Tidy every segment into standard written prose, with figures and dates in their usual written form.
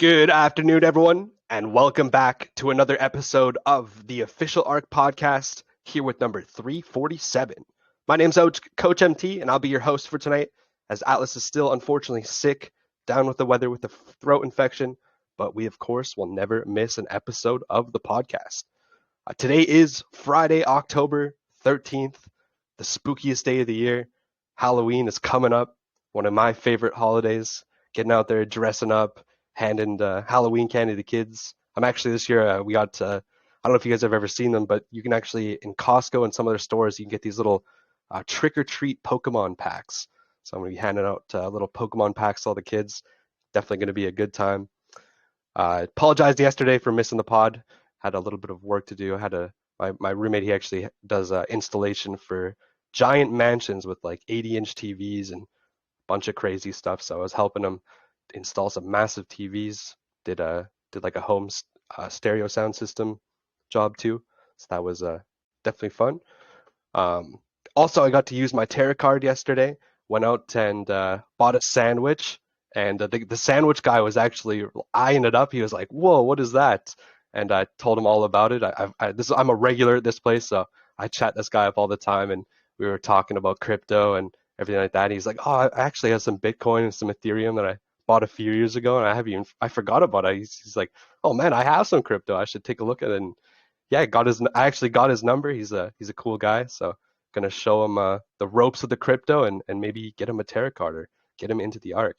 Good afternoon, everyone, and welcome back to another episode of the official ARK podcast, here with number 347. My name's Coach MT, and I'll be your host for tonight, as Atlas is still unfortunately sick, down with the weather with a throat infection, but we, of course, will never miss an episode of the podcast. Today is Friday, October 13th, the spookiest day of the year. Halloween is coming up, one of my favorite holidays, getting out there, dressing up, handing Halloween candy to kids. I'm actually this year we got I don't know if you guys have ever seen them, but you can actually in Costco and some other stores you can get these little trick or treat Pokemon packs. So I'm gonna be handing out little Pokemon packs to all the kids. Definitely gonna be a good time. I apologized yesterday for missing the pod. Had a little bit of work to do. I had my roommate. He actually does installation for giant mansions with like 80-inch TVs and a bunch of crazy stuff. So I was helping him install some massive TVs. Did like a home stereo sound system job too. So that was definitely fun. Um, Also, I got to use my Terra card yesterday. Went out and bought a sandwich, and the sandwich guy was actually eyeing it up. He was like, "Whoa, what is that?" And I told him all about it. I'm a regular at this place, so I chat this guy up all the time, and we were talking about crypto and everything like that. And he's like, "Oh, I actually have some Bitcoin and some Ethereum that I bought a few years ago, and I forgot about it." He's like, "Oh man, I have some crypto. I should take a look at it." And yeah, I actually got his number. He's a cool guy, so gonna show him the ropes of the crypto and maybe get him a tarot card or get him into the ARK.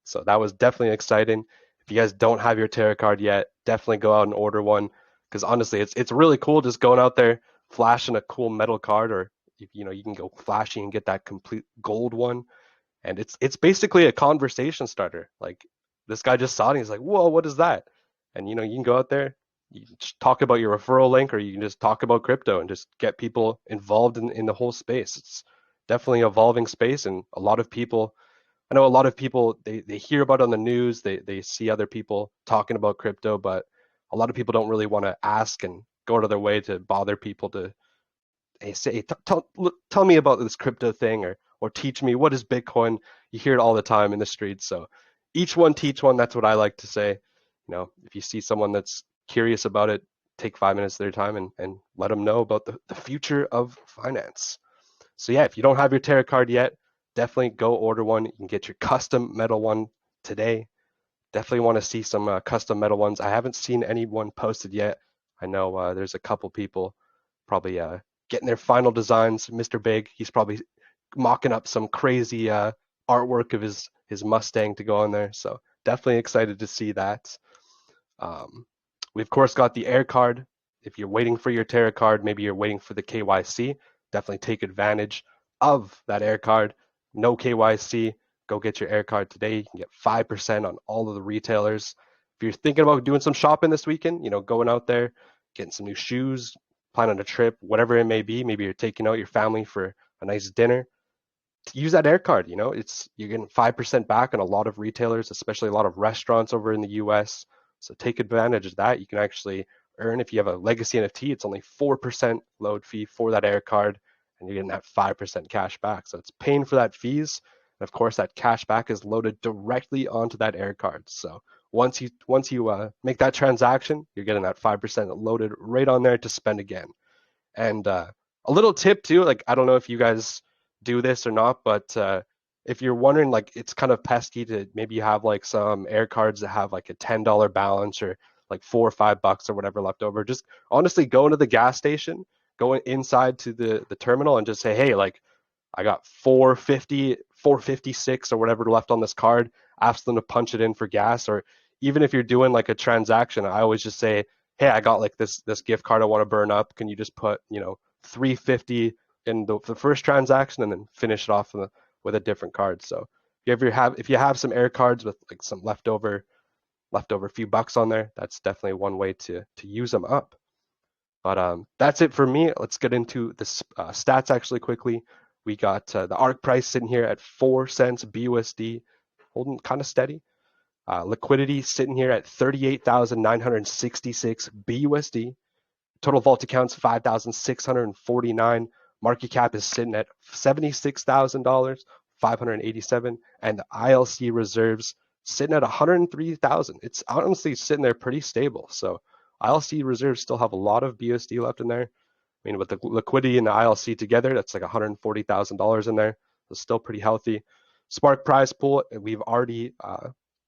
So that was definitely exciting. If you guys don't have your tarot card yet, definitely go out and order one because honestly, it's really cool just going out there flashing a cool metal card, or you can go flashy and get that complete gold one, and it's basically a conversation starter. Like this guy just saw it and he's like, "Whoa, what is that?" And you can go out there, you can just talk about your referral link, or you can just talk about crypto and just get people involved in the whole space. It's definitely an evolving space, and a lot of people, I know a lot of people, they hear about it on the news, they see other people talking about crypto, but a lot of people don't really want to ask and go out of their way to bother people to, hey, say, tell me about this crypto thing, or teach me what is Bitcoin. You hear it all the time in the streets. So each one teach one. That's what I like to say. If you see someone that's curious about it, take 5 minutes of their time and let them know about the future of finance. So yeah, if you don't have your tarot card yet, definitely go order one. You can get your custom metal one today. Definitely want to see some custom metal ones. I haven't seen anyone posted yet. I know there's a couple people probably getting their final designs. Mr. Big, he's probably mocking up some crazy artwork of his Mustang to go on there. So definitely excited to see that. Um, we of course got the air card. If you're waiting for your tarot card, maybe you're waiting for the KYC, definitely take advantage of that air card. No KYC, go get your air card today. You can get 5% on all of the retailers. If you're thinking about doing some shopping this weekend, going out there, getting some new shoes, planning a trip, whatever it may be, maybe you're taking out your family for a nice dinner, use that air card. You're getting 5% back on a lot of retailers, especially a lot of restaurants over in the US. So take advantage of that. You can actually earn, if you have a legacy NFT, it's only 4% load fee for that air card, and you're getting that 5% cash back. So it's paying for that fees. And of course, that cash back is loaded directly onto that air card. So once you make that transaction, you're getting that 5% loaded right on there to spend again. And a little tip too, like I don't know if you guys do this or not, but if you're wondering, like it's kind of pesky to maybe you have like some air cards that have like a $10 balance or like $4 or $5 or whatever left over, just honestly go into the gas station, go inside to the terminal and just say, hey, like I got 450, 456 or whatever left on this card. Ask them to punch it in for gas. Or even if you're doing like a transaction, I always just say, hey, I got like this gift card I want to burn up. Can you just put 350 in the first transaction and then finish it off with a different card? So if you have some air cards with like some leftover few bucks on there, that's definitely one way to use them up. But that's it for me. Let's get into the stats actually quickly. We got the ARK price sitting here at 4 cents BUSD, holding kind of steady. Liquidity sitting here at 38,966 BUSD. Total vault accounts 5,649. Market cap is sitting at $76,000, 587, and the ILC reserves sitting at 103,000. It's honestly sitting there pretty stable. So ILC reserves still have a lot of BUSD left in there. I mean, with the liquidity and the ILC together, that's like $140,000 in there. It's still pretty healthy. Spark prize pool, we've already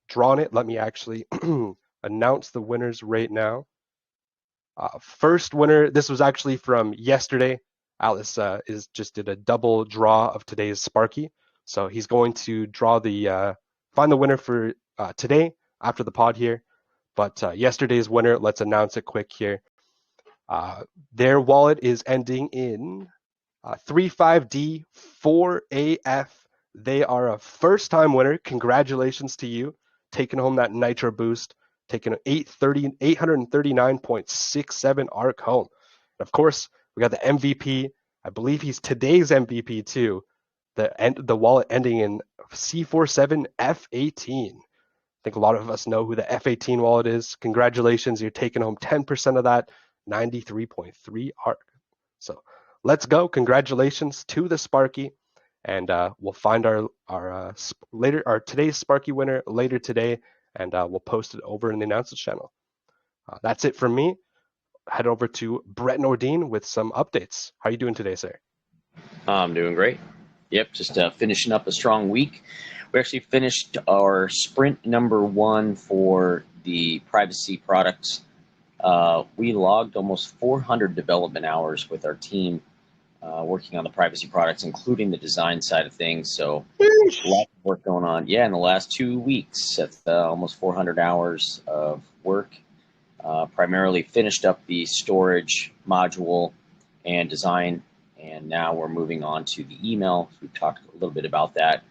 drawn it. Let me actually announce the winners right now. First winner, this was actually from yesterday. Alice just did a double draw of today's Sparky. So he's going to draw find the winner for today after the pod here. But yesterday's winner, let's announce it quick here. Their wallet is ending in 35D4AF. They are a first-time winner. Congratulations to you, taking home that Nitro boost, taking 839.67 ARK home. And of course, we got the MVP. I believe he's today's MVP too. The wallet ending in C47F18. I think a lot of us know who the F18 wallet is. Congratulations, you're taking home 10% of that, 93.3 ARK. So let's go. Congratulations to the Sparky. And we'll find our today's Sparky winner later today, and we'll post it over in the announcements channel. That's it from me. Head over to Brett Nordin with some updates. How are you doing today, sir? I'm doing great. Yep, just finishing up a strong week. We actually finished our sprint number 1 for the privacy products. We logged almost 400 development hours with our team working on the privacy products, including the design side of things. So a lot of work going on. Yeah, in the last 2 weeks, that's almost 400 hours of work. Primarily finished up the storage module and design, and now we're moving on to the email. We've talked a little bit about that.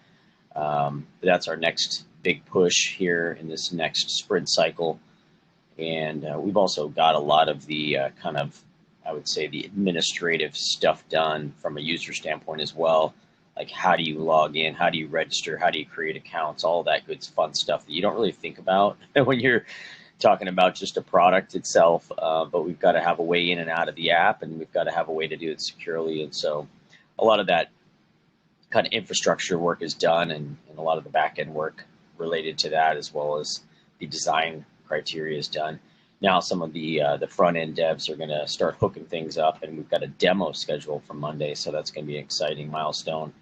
But that's our next big push here in this next sprint cycle. And we've also got a lot of the I would say, the administrative stuff done from a user standpoint as well. Like, how do you log in? How do you register? How do you create accounts? All that good, fun stuff that you don't really think about when you're talking about just a product itself. But we've got to have a way in and out of the app, and we've got to have a way to do it securely. And so a lot of that kind of infrastructure work is done, and a lot of the back end work related to that, as well as the design criteria, is done. Now some of the front end devs are going to start hooking things up, and we've got a demo scheduled for Monday, so that's going to be an exciting milestone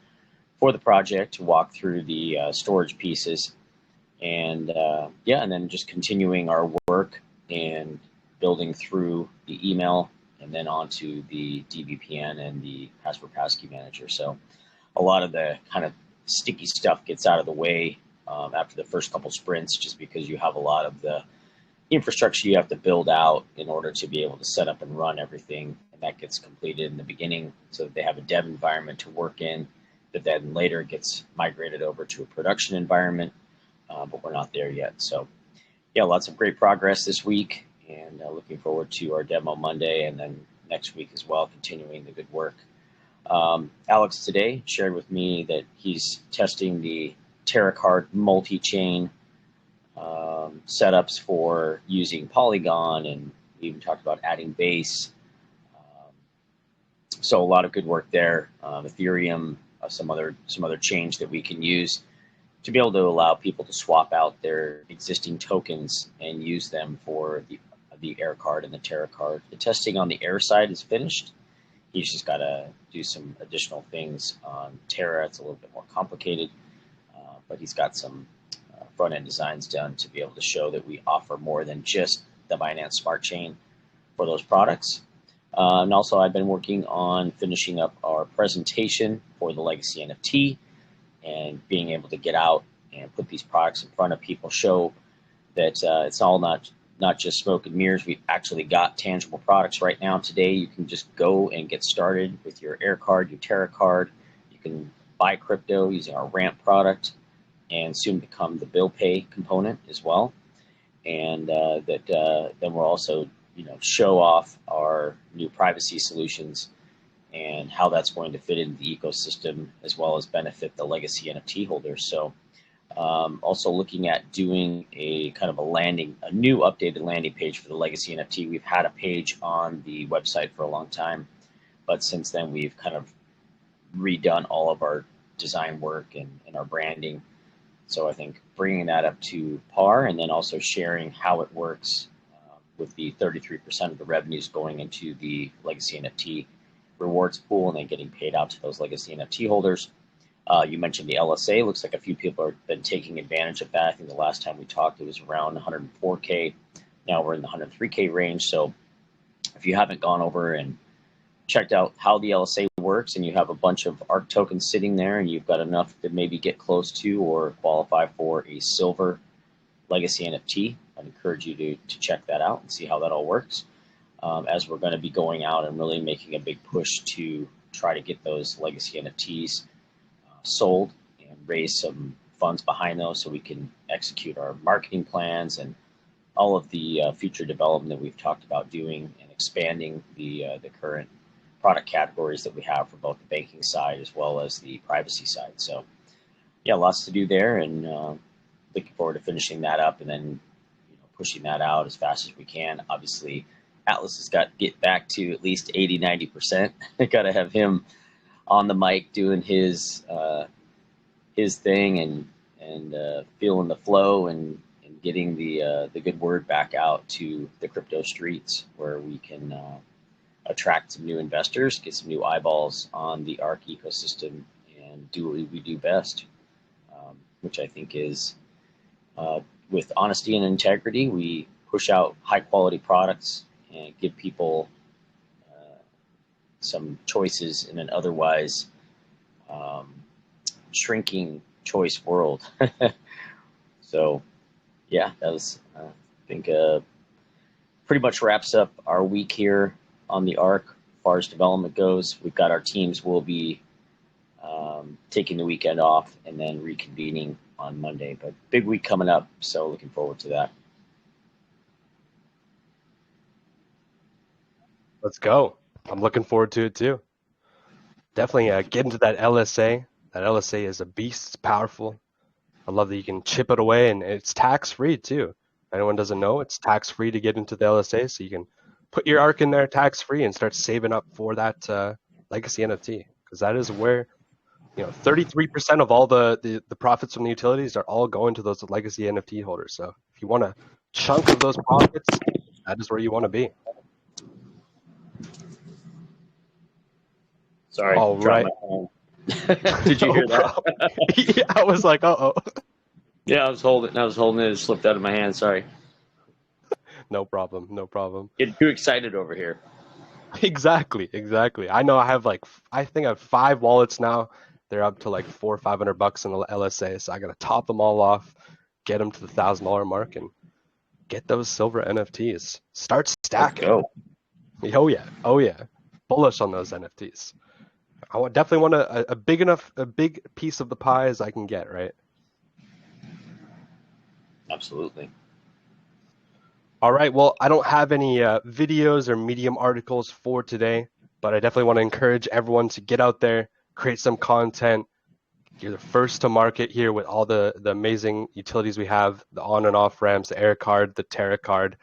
for the project to walk through the storage pieces, and and then just continuing our work and building through the email, and then onto the DVPN and the password passkey manager. So a lot of the kind of sticky stuff gets out of the way after the first couple sprints, just because you have a lot of the infrastructure you have to build out in order to be able to set up and run everything, and that gets completed in the beginning so that they have a dev environment to work in, that then later gets migrated over to a production environment, but we're not there yet. So yeah, lots of great progress this week, and looking forward to our demo Monday, and then next week as well, continuing the good work. Alex today shared with me that he's testing the TerraCard multi-chain setups for using Polygon, and we even talked about adding base. So a lot of good work there. Ethereum, some other chains that we can use to be able to allow people to swap out their existing tokens and use them for the Air card and the Terra card. The testing on the Air side is finished. He's just got to do some additional things on Terra. It's a little bit more complicated, but he's got some front-end designs done to be able to show that we offer more than just the Binance Smart Chain for those products. And also, I've been working on finishing up our presentation for the Legacy NFT, and being able to get out and put these products in front of people, show that it's all not just smoke and mirrors. We've actually got tangible products right now. Today, you can just go and get started with your Air card, your Terra card. You can buy crypto using our Ramp product, and soon become the bill pay component as well. And then we'll also show off our new privacy solutions and how that's going to fit into the ecosystem, as well as benefit the legacy NFT holders. So also looking at doing a kind of a new updated landing page for the legacy NFT. We've had a page on the website for a long time, but since then we've kind of redone all of our design work and our branding. So I think bringing that up to par and then also sharing how it works with the 33% of the revenues going into the legacy NFT rewards pool and then getting paid out to those legacy NFT holders. You mentioned the LSA. Looks like a few people have been taking advantage of that. I think the last time we talked, it was around 104K. Now we're in the 103K range. So if you haven't gone over and checked out how the LSA works and you have a bunch of ARK tokens sitting there and you've got enough to maybe get close to or qualify for a silver legacy NFT, I'd encourage you to check that out and see how that all works. As we're going to be going out and really making a big push to try to get those legacy NFTs sold and raise some funds behind those so we can execute our marketing plans and all of the future development that we've talked about doing and expanding the current product categories that we have for both the banking side as well as the privacy side. So yeah, lots to do there, and looking forward to finishing that up and then pushing that out as fast as we can. Obviously, Atlas has got to get back to at least 80-90%. I got to have him on the mic doing his thing and feeling the flow and getting the good word back out to the crypto streets where we can attract some new investors, get some new eyeballs on the ARK ecosystem, and do what we do best, which I think is with honesty and integrity. We push out high quality products and give people some choices in an otherwise shrinking choice world. So yeah, that was I think pretty much wraps up our week here on the ARK as far as development goes. We've got our teams will be taking the weekend off and then reconvening on Monday, but big week coming up, so looking forward to that. Let's go. I'm looking forward to it too. Definitely get into that LSA. That LSA is a beast. It's powerful. I love that you can chip it away, and it's tax-free too. If anyone doesn't know, it's tax-free to get into the LSA, so you can put your ARK in there tax-free and start saving up for that legacy NFT, because that is where 33% of all the profits from the utilities are all going to those legacy NFT holders. So if you want a chunk of those profits, that is where you want to be. Sorry, All right. Did you hear that? Yeah, I was like, uh-oh. Yeah, I was holding it. It slipped out of my hand. Sorry. No problem. Getting too excited over here. Exactly. I know I think I have 5 wallets now. They're up to like $400 or $500 in the LSA, so I gotta top them all off, get them to the $1,000 mark, and get those silver NFTs. Start stacking. Let's go. Oh yeah. Bullish on those NFTs. I definitely want a big piece of the pie as I can get, right? Absolutely. All right. Well, I don't have any videos or Medium articles for today, but I definitely want to encourage everyone to get out there, create some content. You're the first to market here with all the amazing utilities we have, the on and off ramps, the Air card, the Terra card.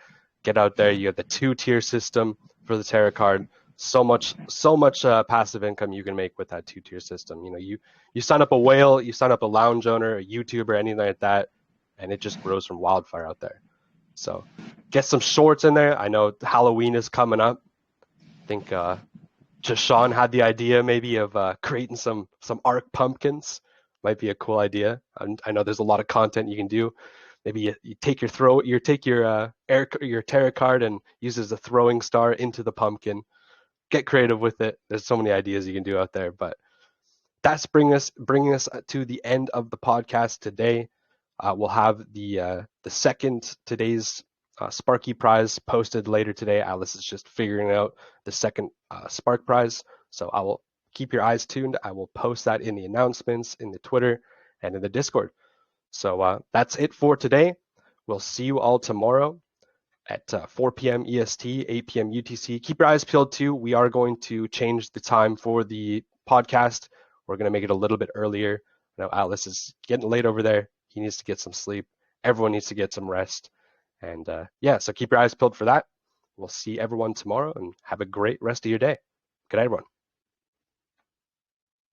Get out there. You have the 2-tier system for the Terra card. So much passive income you can make with that 2-tier system. You sign up a whale, you sign up a lounge owner, a YouTuber, anything like that, and it just grows from wildfire out there. So get some shorts in there. I know Halloween is coming up. I think Jashawn had the idea maybe of creating some ARK pumpkins. Might be a cool idea. I know there's a lot of content you can do. Maybe you take your Terra card and use as a throwing star into the pumpkin. Get creative with it. There's so many ideas you can do out there, but that's bringing us to the end of the podcast today. We'll have the second today's Sparky prize posted later today. Alice is just figuring out the second Spark prize, so I will keep your eyes tuned. I will post that in the announcements, in the Twitter, and in the Discord. So that's it for today. We'll see you all tomorrow at 4 p.m. EST, 8 p.m. UTC. Keep your eyes peeled too. We are going to change the time for the podcast. We're going to make it a little bit earlier. I know Atlas is getting late over there. He needs to get some sleep. Everyone needs to get some rest. And so keep your eyes peeled for that. We'll see everyone tomorrow and have a great rest of your day. Good night, everyone.